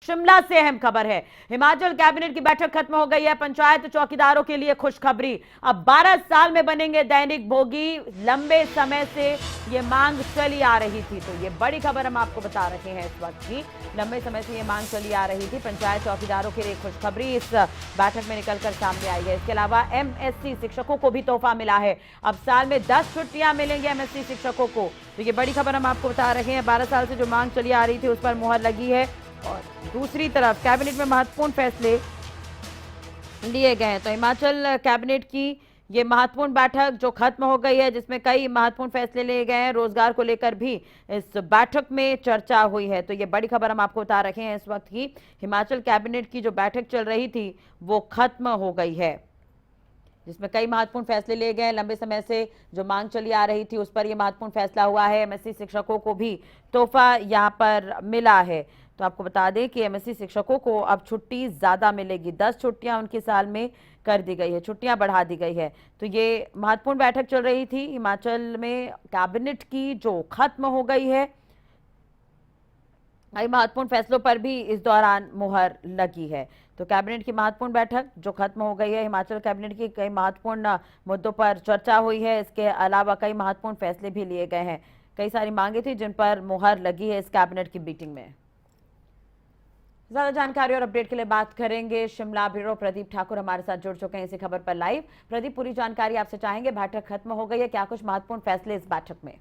शिमला से अहम खबर है। हिमाचल कैबिनेट की बैठक खत्म हो गई है। पंचायत चौकीदारों के लिए खुशखबरी, अब 12 साल में बनेंगे दैनिक भोगी। लंबे समय से ये मांग चली आ रही थी, तो ये बड़ी खबर हम आपको बता रहे हैं इस वक्त की। लंबे समय से ये मांग चली आ रही थी, पंचायत चौकीदारों के लिए खुशखबरी इस बैठक में निकलकर सामने आई है। इसके अलावा एमएससी शिक्षकों को भी तोहफा मिला है। अब साल में 10 छुट्टियां मिलेंगी एमएससी शिक्षकों को, तो ये बड़ी खबर हम आपको बता रहे हैं। 12 साल से जो मांग चली आ रही थी उस पर मुहर लगी है। और दूसरी तरफ कैबिनेट में महत्वपूर्ण फैसले लिए गए हैं। तो हिमाचल कैबिनेट की ये महत्वपूर्ण बैठक जो खत्म हो गई है, जिसमें कई महत्वपूर्ण फैसले लिए गए हैं। रोजगार को लेकर भी इस बैठक में चर्चा हुई है। तो ये बड़ी खबर हम आपको बता रहे हैं इस वक्त की। हिमाचल कैबिनेट की जो बैठक चल रही थी वो खत्म हो गई है, जिसमें कई महत्वपूर्ण फैसले लिए गए। लंबे समय से जो मांग चली आ रही थी उस पर यह महत्वपूर्ण फैसला हुआ है। एमएससी शिक्षकों को भी तोहफा यहां पर मिला है। तो आपको बता दें कि एमएससी शिक्षकों को अब छुट्टी ज्यादा मिलेगी। 10 छुट्टियां उनके साल में कर दी गई है, छुट्टियां बढ़ा दी गई है। तो ये महत्वपूर्ण बैठक चल रही थी हिमाचल में कैबिनेट की जो खत्म हो गई है। कई महत्वपूर्ण फैसलों पर भी इस दौरान मुहर लगी है। तो कैबिनेट की महत्वपूर्ण बैठक जो खत्म हो गई है, हिमाचल कैबिनेट की कई महत्वपूर्ण मुद्दों पर चर्चा हुई है। इसके अलावा कई महत्वपूर्ण फैसले भी लिए गए हैं। कई सारी मांगे थी जिन पर मुहर लगी है इस कैबिनेट की मीटिंग में। ज्यादा जानकारी और अपडेट के लिए बात करेंगे शिमला ब्यूरो प्रदीप ठाकुर हमारे साथ जुड़ चुके हैं इसी खबर पर लाइव। प्रदीप, पूरी जानकारी आपसे चाहेंगे। बैठक खत्म हो गई है, क्या कुछ महत्वपूर्ण फैसले इस बैठक में?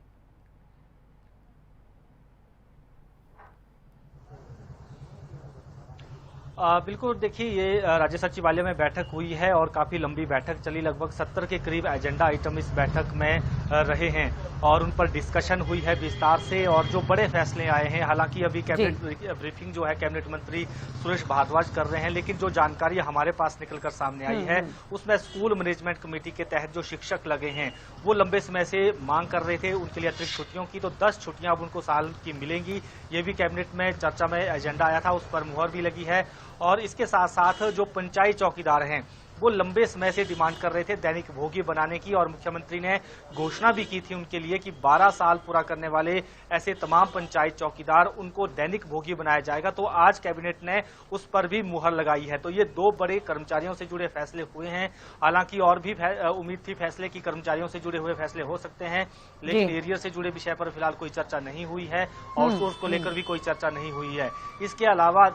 बिल्कुल, देखिए ये राज्य सचिवालय में बैठक हुई है और काफ़ी लंबी बैठक चली। लगभग 70 के करीब एजेंडा आइटम इस बैठक में रहे हैं और उन पर डिस्कशन हुई है विस्तार से और जो बड़े फैसले आए हैं। हालांकि अभी कैबिनेट ब्रीफिंग जो है कैबिनेट मंत्री सुरेश भारद्वाज कर रहे हैं, लेकिन जो जानकारी हमारे पास निकलकर सामने आई है उसमें स्कूल मैनेजमेंट कमेटी के तहत जो शिक्षक लगे हैं वो लंबे समय से मांग कर रहे थे उनके लिए अतिरिक्त छुट्टियों की, तो 10 छुट्टियां अब उनको साल की मिलेंगी। ये भी कैबिनेट में चर्चा में एजेंडा आया था, उस पर मुहर भी लगी है। और इसके साथ साथ जो पंचायत चौकीदार हैं वो लंबे समय से डिमांड कर रहे थे दैनिक भोगी बनाने की, और मुख्यमंत्री ने घोषणा भी की थी उनके लिए कि 12 साल पूरा करने वाले ऐसे तमाम पंचायत चौकीदार उनको दैनिक भोगी बनाया जाएगा। तो आज कैबिनेट ने उस पर भी मुहर लगाई है। तो ये दो बड़े कर्मचारियों से जुड़े फैसले हुए हैं। हालांकि और भी उम्मीद थी फैसले की कर्मचारियों से जुड़े हुए फैसले हो सकते हैं, लेकिन एरियर से जुड़े विषय पर फिलहाल कोई चर्चा नहीं हुई है। आउटसोर्स को लेकर भी कोई चर्चा नहीं हुई है। इसके अलावा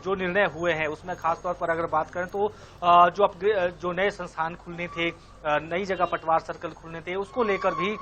जो निर्णय हुए हैं उसमें खासतौर पर अगर बात करें तो जो नए संस्थान खुलने थे, नई जगह पटवार सर्कल खुलने थे, उसको लेकर भी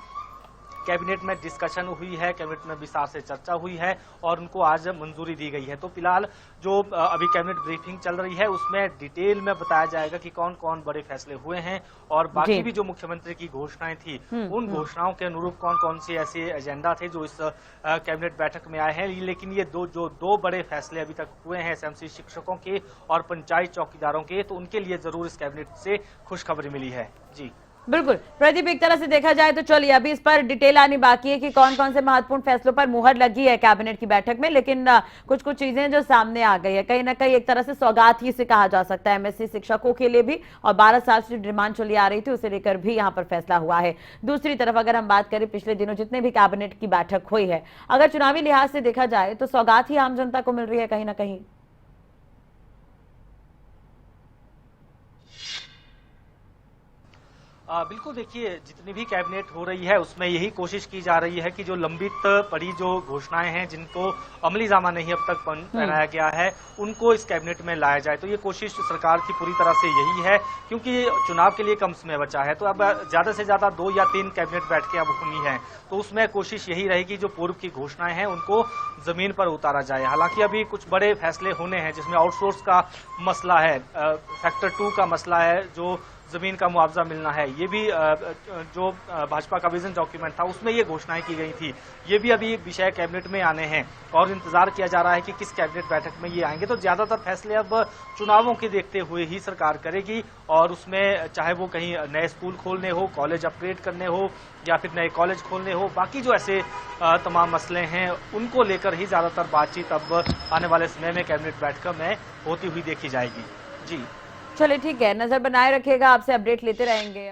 कैबिनेट में डिस्कशन हुई है, कैबिनेट में विस्तार से चर्चा हुई है और उनको आज मंजूरी दी गई है। तो फिलहाल जो अभी कैबिनेट ब्रीफिंग चल रही है उसमें डिटेल में बताया जाएगा कि कौन कौन बड़े फैसले हुए हैं और बाकी भी जो मुख्यमंत्री की घोषणाएं थी उन घोषणाओं के अनुरूप कौन कौन से ऐसे एजेंडा थे जो इस कैबिनेट बैठक में आए हैं। लेकिन ये दो बड़े फैसले अभी तक हुए हैं एसएमसी शिक्षकों के और पंचायत चौकीदारों के, तो उनके लिए जरूर इस कैबिनेट से खुशखबरी मिली है। जी बिल्कुल प्रदीप, एक तरह से देखा जाए तो चलिए अभी इस पर डिटेल आनी बाकी है कि कौन कौन से महत्वपूर्ण फैसलों पर मुहर लगी है कैबिनेट की बैठक में, लेकिन कुछ कुछ चीजें जो सामने आ गई है कहीं ना कहीं एक तरह से सौगात ही से कहा जा सकता है एमएससी शिक्षकों के लिए भी, और 12 साल से जो डिमांड चली आ रही थी उसे लेकर भी यहाँ पर फैसला हुआ है। दूसरी तरफ अगर हम बात करें पिछले दिनों जितने भी कैबिनेट की बैठक हुई है, अगर चुनावी लिहाज से देखा जाए तो सौगात ही आम जनता को मिल रही है कहीं ना कहीं। बिल्कुल, देखिए जितनी भी कैबिनेट हो रही है उसमें यही कोशिश की जा रही है कि जो लंबित पड़ी जो घोषणाएं हैं जिनको अमली जामा नहीं अब तक पहनाया गया है उनको इस कैबिनेट में लाया जाए। तो ये कोशिश सरकार की पूरी तरह से यही है, क्योंकि चुनाव के लिए कम समय बचा है। तो अब ज्यादा से ज्यादा 2 या 3 कैबिनेट बैठकें अब होनी है, तो उसमें कोशिश यही रहेगी जो पूर्व की घोषणाएं हैं उनको जमीन पर उतारा जाए। हालांकि अभी कुछ बड़े फैसले होने हैं जिसमें आउटसोर्स का मसला है, फैक्टर 2 का मसला है, जो जमीन का मुआवजा मिलना है, ये भी जो भाजपा का विजन डॉक्यूमेंट था उसमें ये घोषणाएं की गई थी। ये भी अभी विषय कैबिनेट में आने हैं और इंतजार किया जा रहा है कि किस कैबिनेट बैठक में ये आएंगे। तो ज्यादातर फैसले अब चुनावों के देखते हुए ही सरकार करेगी और उसमें चाहे वो कहीं नए स्कूल खोलने हो, कॉलेज अपग्रेड करने हो या फिर नए कॉलेज खोलने हो, बाकी जो ऐसे तमाम मसले हैं उनको लेकर ही ज्यादातर बातचीत अब आने वाले समय में कैबिनेट बैठक में होती हुई देखी जाएगी। जी चलिए ठीक है, नजर बनाए रखिएगा, आपसे अपडेट लेते रहेंगे।